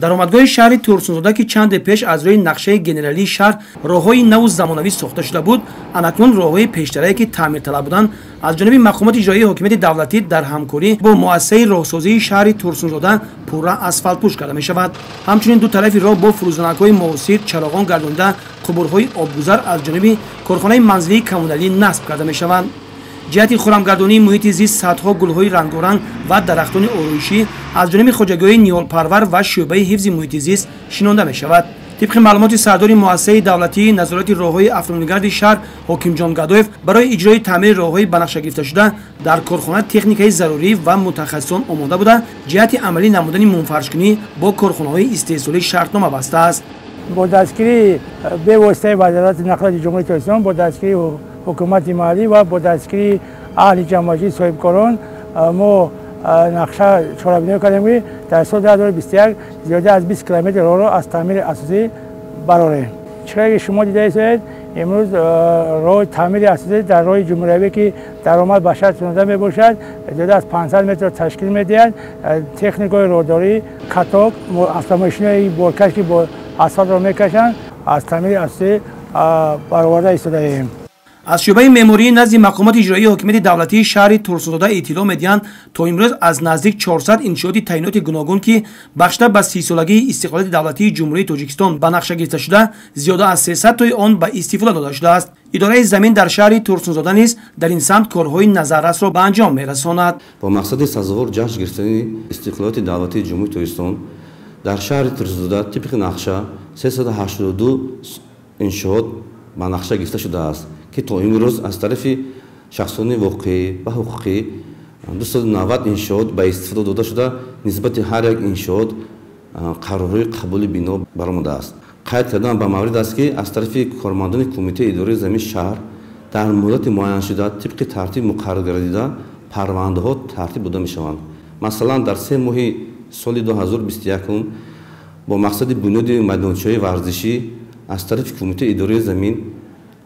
даромадгоҳи шаҳри турсунзода ки чанде пеш аз рӯи нақшаи генералии шаҳр роҳҳои наву замонавӣ сохта шуда буд, анакнун роҳҳои пештарае ки таъмирталаб буданд аз ҷониби мақомоти иҷроии ҳокимияти давлатӣ дар ҳамкорӣ бо муассисаи роҳсозии шаҳри турсунзода пурра асфалтпӯш карда мешавад. Ҳамчунин ду тарафи роҳ бо фурӯзанакҳои муосир чароғон гардонида қубурҳои обгузар аз ҷониби корхонаи манзилии коммуналӣ насб карда мешаванд. ҷиҳати хӯрамгардонии муҳити зист садҳо гулҳои рангоранг ва дарахтони ороишӣ аз ҷониби хоҷагоҳии ниҳолпарвар ва шӯъбаи ҳифзи муҳити зист шинонда мешавад. тибқи маълумоти сардори муассисаи давлатии назорати роҳҳои автономигарди шаҳр ҳокимҷон гадоев, барои иҷрои таъмири роҳҳои ба нақша гирифташуда дар корхона техникаи зарурӣ ва мутахассисон омода буда, ҷиҳати амалӣ намудани мунфарҷкунӣ бо корхонаҳои истеҳсолӣ шартнома бастааст. бо дастгирии бевоситаи вазорати нақлиёти ҷумҳурии тоҷикистон, бо дастгирии ҳукумати маҳаллӣ ва бо дастгирии аҳли ҷамъоварии соҳибкорон мо нақша чорабинӣ кардем ки дар соли 2021 зиёда аз 20 километр роҳро аз таъмири асосӣ барорем. чиқдре ки шумо дидаисед, имрӯз роҳи таъмири асосӣ дар роҳи ҷумҳуриявӣ ки даромад ба шаҳр Турсунзода мебошад, зиёда аз 500 метр ташкил медиҳад. техникаҳои роҳдорӣ, каток, автомошинаи боркаш ки бо асфалтро мекашанд, аз таъмири асосӣ бароварда истодаем. аз шӯъбаи меъмории назди мақомоти иҷроии ҳокимияти давлатии шаҳри турсунзода иттилоъ медиҳанд, то имрӯз аз наздик 400 иншооти таъйиноти гуногун ки бахшида ба 30-солагии истиқлолияти давлатии ҷумҳурии тоҷикистон ба нақша гирифта шуда, зиёда аз 300 тои он ба истифода дода шудааст. идораи замин дар шаҳри турсунзода низ дар ин самт корҳои назаррасро ба анҷом мерасонад. бо мақсади сазовор ҷашн гирифтани истиқлолияти давлатии ҷумҳурии тоҷикистон дар шаҳри турсунзода тибқи нақша 382 иншоот ба нақша гирифта шудааст ки то имрӯз аз тарафи шахсони воқеӣ ва ҳуқуқӣ 290 иншоот ба истифода дода шуда, нисбати ҳар як иншоот қарорҳои қабули бино баромадааст. қайд кардан ба маврид аст ки аз тарафи кормандони кумитаи идораи замин шаҳр дар муддати муайяншуда тибқи тартиб муқаррар гардида парвандаҳо тартиб дода мешаванд. масалан дар 3 моҳи соли 2021 бо мақсади бунёди майдончаҳои варзишӣ аз тарафи кумитаи идораи замин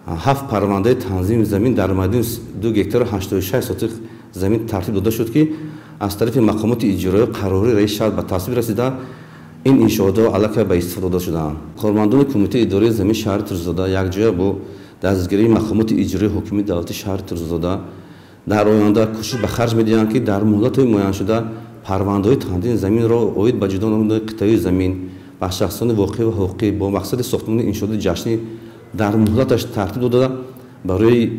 7 парвандаи танзими замин дар майдони 2 гектар 86 сотих замин тартиб дода шуд ки аз тарафи мақомоти иҷроӣ қарории раиси шаҳр ба тасвиб расида ин иншоотҳо аллакай ба истифода дода шудаанд. кормандони кумитаи идораи замин шаҳри турсунзода якҷоя бо дастгирии мақомоти иҷроии ҳокимияти давлати шаҳри турсунзода дар оянда кӯшиш ба харҷ медиҳанд ки дар муддатҳои муайяншуда парвандаҳои танзими заминро оид ба ҷудо намудани қитъаи замин ба шахсони воқеӣ ва ҳуқуқӣ бо мақсади сохтмони иншооти ҷашнӣ дар муҳлаташ тартиб дода барои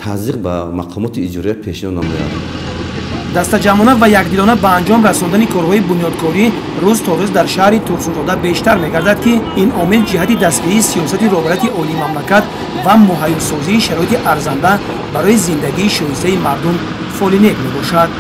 таздиқ ба мақомоти иҷроия пешниҳод намояд. дастаҷамона ва якдилона ба анҷом расондани корҳои бунёдкорӣ рӯз то рӯз дар шаҳри турсунзода бештар мегардад ки ин омил ҷиҳати дастгирии сиёсати роҳбарияти олии мамлакат ва муҳайёсозии шароити арзанда барои зиндагии шоистаи мардум фолинек мебошад.